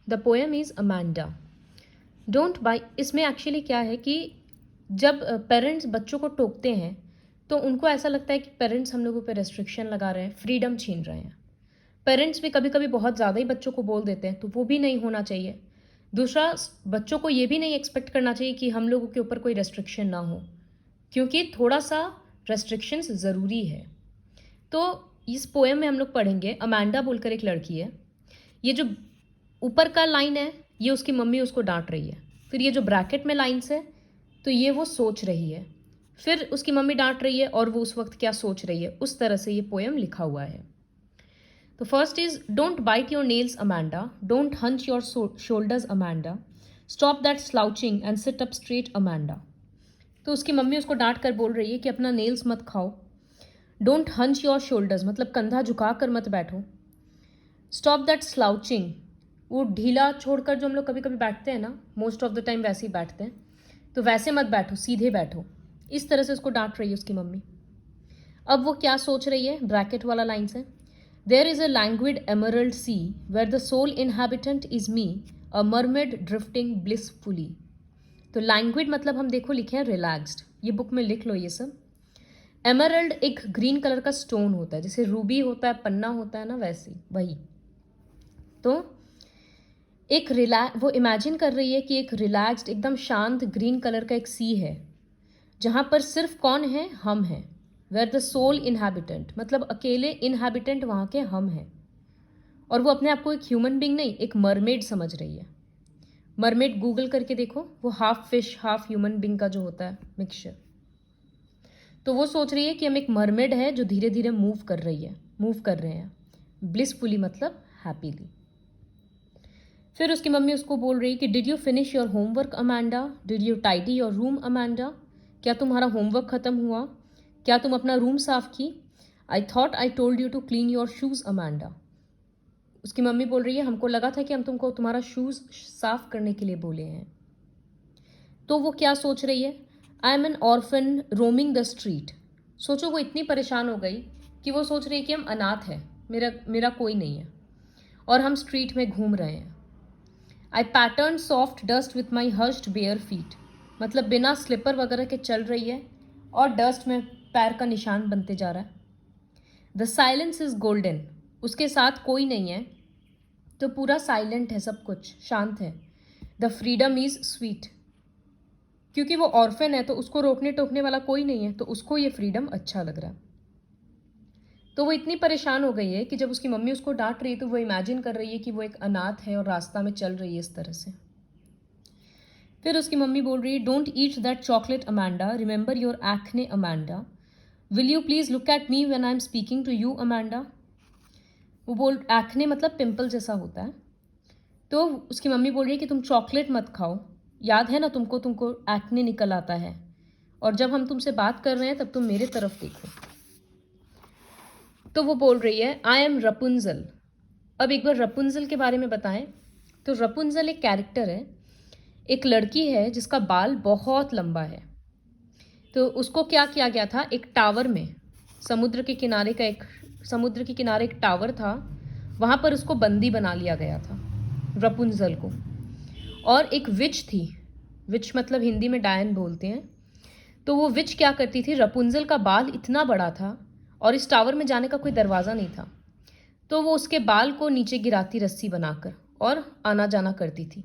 The poem is Amanda. Don't buy. इसमें actually क्या है कि जब पेरेंट्स बच्चों को टोकते हैं तो उनको ऐसा लगता है कि पेरेंट्स हम लोगों पे रेस्ट्रिक्शन लगा रहे हैं, फ्रीडम छीन रहे हैं। पेरेंट्स भी कभी कभी बहुत ज़्यादा ही बच्चों को बोल देते हैं, तो वो भी नहीं होना चाहिए। दूसरा, बच्चों को ये भी नहीं एक्सपेक्ट करना चाहिए कि हम लोगों के ऊपर कोई रेस्ट्रिक्शन ना हो, क्योंकि थोड़ा सा रेस्ट्रिक्शंस ज़रूरी है। तो इस पोएम में हम लोग पढ़ेंगे, अमांडा बोलकर एक लड़की है। ये जो ऊपर का लाइन है ये उसकी मम्मी उसको डांट रही है। फिर ये जो ब्रैकेट में लाइन्स है तो ये वो सोच रही है। फिर उसकी मम्मी डांट रही है और वो उस वक्त क्या सोच रही है, उस तरह से ये पोएम लिखा हुआ है। तो first is, don't bite your nails Amanda, don't hunch your shoulders Amanda, stop that slouching and sit up straight Amanda. तो उसकी मम्मी उसको डांट कर बोल रही है कि अपना नेल्स मत खाओ। डोंट हंच योर शोल्डर्स मतलब कंधा झुका कर मत बैठो। स्टॉप दैट स्लाउचिंग, वो ढीला छोड़कर जो हम लोग कभी कभी बैठते हैं ना, मोस्ट ऑफ द टाइम वैसे ही बैठते हैं, तो वैसे मत बैठो, सीधे बैठो। इस तरह से उसको डांट रही है उसकी मम्मी। अब वो क्या सोच रही है, ब्रैकेट वाला लाइन से, there is a languid emerald sea where the sole inhabitant is me, a mermaid drifting blissfully. तो लैंग्विड मतलब हम देखो लिखे हैं रिलैक्स्ड, ये बुक में लिख लो ये सब। एमरल्ड एक ग्रीन कलर का स्टोन होता है, जैसे रूबी होता है, पन्ना होता है ना, वैसे वही। तो एक वो इमेजिन कर रही है कि एक रिलैक्स्ड एकदम शांत ग्रीन कलर का एक सी है, जहाँ पर सिर्फ कौन है, हम हैं। वेयर द सोल इनहैबिटेंट मतलब अकेले इनहैबिटेंट वहाँ के हम हैं। और वो अपने आप को एक ह्यूमन बींग नहीं, एक मरमेड समझ रही है। मरमेड गूगल करके देखो, वो half fish half human being का जो होता है मिक्सचर। तो वो सोच रही है कि हम एक मरमेड है जो धीरे धीरे मूव कर रहे हैं। ब्लिसफुली मतलब हैप्पीली। फिर उसकी मम्मी उसको बोल रही कि did you finish your homework Amanda, did you tidy your room Amanda, क्या तुम्हारा होमवर्क ख़त्म हुआ, क्या तुम अपना रूम साफ की। I thought I told you to clean your shoes Amanda. उसकी मम्मी बोल रही है हमको लगा था कि हम तुमको तुम्हारा शूज़ साफ करने के लिए बोले हैं। तो वो क्या सोच रही है, I am N orphan roaming the street. सोचो वो इतनी परेशान हो गई कि वो सोच रही है कि हम अनाथ हैं, मेरा कोई नहीं है और हम स्ट्रीट में घूम रहे हैं। I pattern soft dust with my hushed bare feet मतलब बिना स्लिपर वगैरह के चल रही है और डस्ट में पैर का निशान बनते जा रहा है। द साइलेंस इज गोल्डन, उसके साथ कोई नहीं है तो पूरा साइलेंट है, सब कुछ शांत है। द फ्रीडम इज स्वीट, क्योंकि वो ऑर्फन है तो उसको रोकने टोकने वाला कोई नहीं है, तो उसको ये फ्रीडम अच्छा लग रहा है। तो वो इतनी परेशान हो गई है कि जब उसकी मम्मी उसको डांट रही है तो वो इमेजिन कर रही है कि वो एक अनाथ है और रास्ता में चल रही है इस तरह से। फिर उसकी मम्मी बोल रही है don't eat that chocolate Amanda, remember your acne Amanda, will you please look at me when I am speaking to you Amanda. वो बोल, एक्ने मतलब पिंपल जैसा होता है, तो उसकी मम्मी बोल रही है कि तुम चॉकलेट मत खाओ, याद है ना तुमको एक्ने निकल आता है, और जब हम तुमसे बात कर रहे हैं तब तुम मेरे तरफ देखो। तो वो बोल रही है आई एम रपुंजल। अब एक बार रपुंजल के बारे में बताएं। तो रपुंजल एक कैरेक्टर है, एक लड़की है जिसका बाल बहुत लंबा है। तो उसको क्या किया गया था, एक टावर में, समुद्र के किनारे एक टावर था, वहाँ पर उसको बंदी बना लिया गया था रपुंजल को। और एक विच थी, विच मतलब हिंदी में डायन बोलते हैं। तो वो विच क्या करती थी, रपुंजल का बाल इतना बड़ा था और इस टावर में जाने का कोई दरवाज़ा नहीं था, तो वो उसके बाल को नीचे गिराती रस्सी बनाकर और आना जाना करती थी,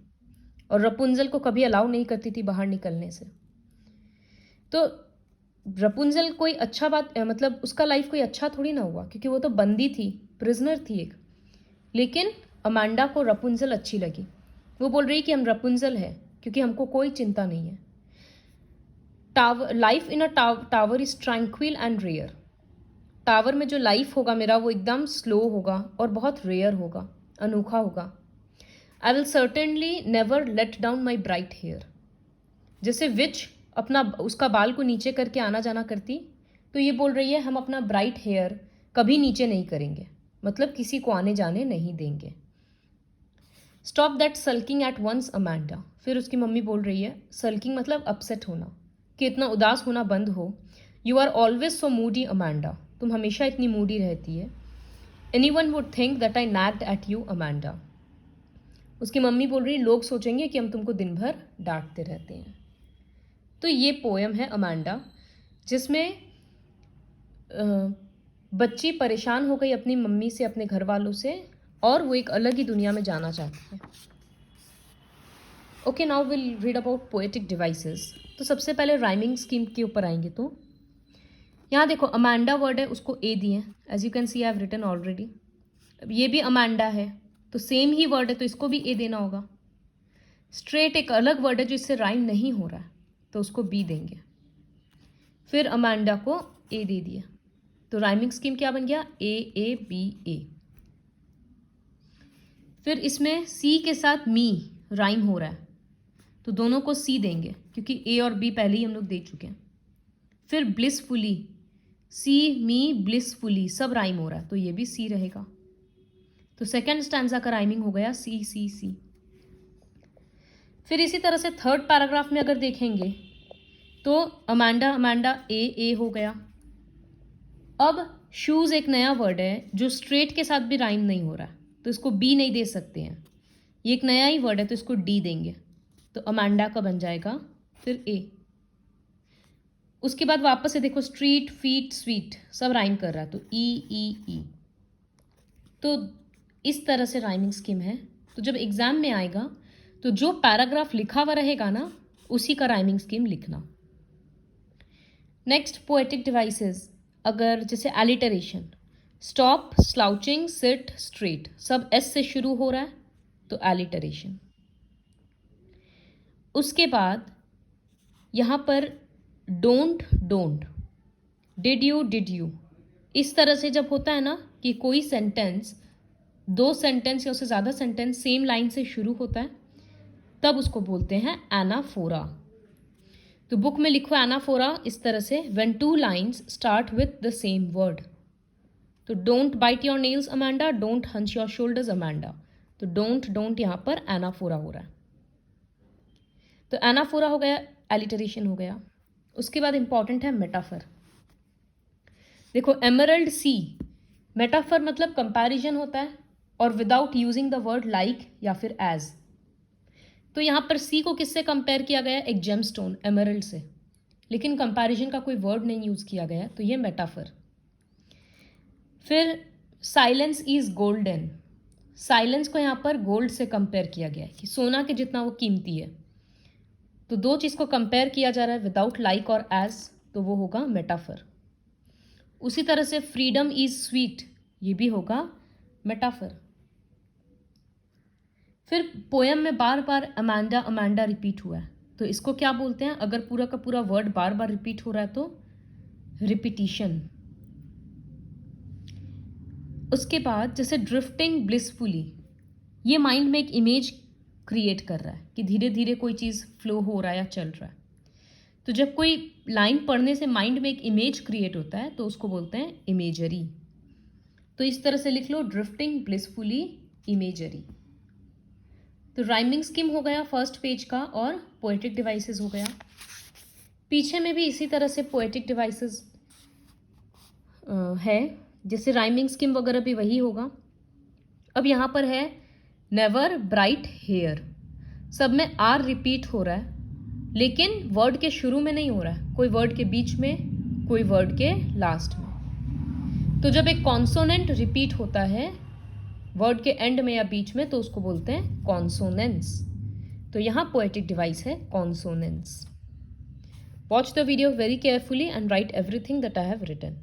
और रपुंजल को कभी अलाउ नहीं करती थी बाहर निकलने से। तो रपुंजल कोई अच्छा बात मतलब उसका लाइफ कोई अच्छा थोड़ी ना हुआ, क्योंकि वो तो बंदी थी, प्रिजनर थी एक। लेकिन अमांडा को रपुंजल अच्छी लगी। वो बोल रही कि हम रपुंजल है क्योंकि हमको कोई चिंता नहीं है। Life in a tower is tranquil and rare. Tower में जो लाइफ होगा मेरा वो एकदम स्लो होगा और बहुत रेयर होगा, अनोखा होगा। I will certainly never let down my bright hair. जैसे विच अपना उसका बाल को नीचे करके आना जाना करती, तो ये बोल रही है हम अपना ब्राइट हेयर कभी नीचे नहीं करेंगे, मतलब किसी को आने जाने नहीं देंगे। Stop that sulking at once Amanda. फिर उसकी मम्मी बोल रही है सल्किंग मतलब अपसेट होना, कि इतना उदास होना बंद हो। You are always so moody Amanda, तुम हमेशा इतनी मूडी रहती है। Anyone would think that I nagged at you Amanda. उसकी मम्मी बोल रही लोग सोचेंगे कि हम तुमको दिन भर डांटते रहते हैं। तो ये पोएम है अमांडा, जिसमें बच्ची परेशान हो गई अपनी मम्मी से, अपने घर वालों से, और वो एक अलग ही दुनिया में जाना चाहती है। Okay, now will read about poetic devices. तो सबसे पहले राइमिंग स्कीम के ऊपर आएंगे। तो यहाँ देखो अमांडा वर्ड है, उसको ए दिए, as you can see I have written already. अब ये भी अमांडा है तो सेम ही वर्ड है तो इसको भी ए देना होगा। स्ट्रेट एक अलग वर्ड है जो इससे राइम नहीं हो रहा है तो उसको बी देंगे। फिर अमांडा को ए दे दिया तो राइमिंग स्कीम क्या बन गया, ए ए बी ए। फिर इसमें सी के साथ मी राइम हो रहा है तो दोनों को सी देंगे क्योंकि ए और बी पहले ही हम लोग दे चुके हैं। फिर ब्लिसफुली, सी मी ब्लिसफुली सब राइम हो रहा है तो ये भी सी रहेगा। तो सेकेंड स्टैंजा का राइमिंग हो गया सी सी सी। फिर इसी तरह से थर्ड पैराग्राफ में अगर देखेंगे तो अमांडा अमांडा ए ए हो गया। अब शूज़ एक नया वर्ड है जो स्ट्रेट के साथ भी राइम नहीं हो रहा है तो इसको बी नहीं दे सकते हैं। ये एक नया ही वर्ड है तो इसको डी देंगे तो अमांडा का बन जाएगा फिर ए। उसके बाद वापस से देखो स्ट्रीट फीट स्वीट सब राइम कर रहा है तो ई ई ई। तो इस तरह से राइमिंग स्कीम है। तो जब एग्जाम में आएगा तो जो पैराग्राफ लिखा हुआ रहेगा ना उसी का राइमिंग स्कीम लिखना। नेक्स्ट पोएटिक डिवाइसेस, अगर जैसे alliteration, stop slouching seat straight सब एस से शुरू हो रहा है तो एलिटरेशन। उसके बाद यहाँ पर डोंट डोंट, डिड यू, इस तरह से जब होता है ना कि कोई सेंटेंस, दो सेंटेंस या उससे ज़्यादा सेंटेंस सेम लाइन से शुरू होता है तब उसको बोलते हैं एनाफोरा। तो बुक में लिखो एनाफोरा इस तरह से, when two lines start with the same word. तो don't bite your nails Amanda, don't hunch your shoulders Amanda. तो डोंट डोंट यहाँ पर एनाफोरा हो रहा है। तो एनाफोरा हो गया, एलिटरेशन हो गया। उसके बाद इंपॉर्टेंट है मेटाफर। देखो एमरल्ड सी, मेटाफर मतलब कंपैरिजन होता है और without using the word like या फिर एज। तो यहाँ पर सी को किससे कंपेयर किया गया, एक जेमस्टोन एमरल्ड से, लेकिन कंपैरिजन का कोई वर्ड नहीं यूज किया गया तो ये मेटाफर। फिर साइलेंस इज गोल्डन, साइलेंस को यहाँ पर गोल्ड से कंपेयर किया गया है कि सोना के जितना वो कीमती है। तो दो चीज़ को कंपेयर किया जा रहा है विदाउट लाइक और एज तो वो होगा मेटाफर। उसी तरह से फ्रीडम इज स्वीट, ये भी होगा मेटाफर। फिर पोएम में बार बार अमांडा अमांडा रिपीट हुआ है तो इसको क्या बोलते हैं, अगर पूरा का पूरा वर्ड बार बार रिपीट हो रहा है तो रिपीटिशन। उसके बाद जैसे ड्रिफ्टिंग ब्लिसफुली, ये माइंड में एक इमेज क्रिएट कर रहा है कि धीरे धीरे कोई चीज़ फ्लो हो रहा है या चल रहा है। तो जब कोई लाइन पढ़ने से माइंड में एक इमेज क्रिएट होता है तो उसको बोलते हैं इमेजरी। तो इस तरह से लिख लो ड्रिफ्टिंग ब्लिसफुली इमेजरी। तो राइमिंग स्कीम हो गया फर्स्ट पेज का और पोएटिक डिवाइसेस हो गया। पीछे में भी इसी तरह से पोएटिक डिवाइसेस है, जैसे राइमिंग स्कीम वगैरह भी वही होगा। अब यहाँ पर है नेवर ब्राइट हेयर, सब में आर रिपीट हो रहा है लेकिन वर्ड के शुरू में नहीं हो रहा है, कोई वर्ड के बीच में कोई वर्ड के लास्ट में। तो जब एक कॉन्सोनेंट रिपीट होता है वर्ड के एंड में या बीच में तो उसको बोलते हैं कॉन्सोनेंस। तो यहाँ पोएटिक डिवाइस है consonance. Watch the video very carefully and write everything that I have written.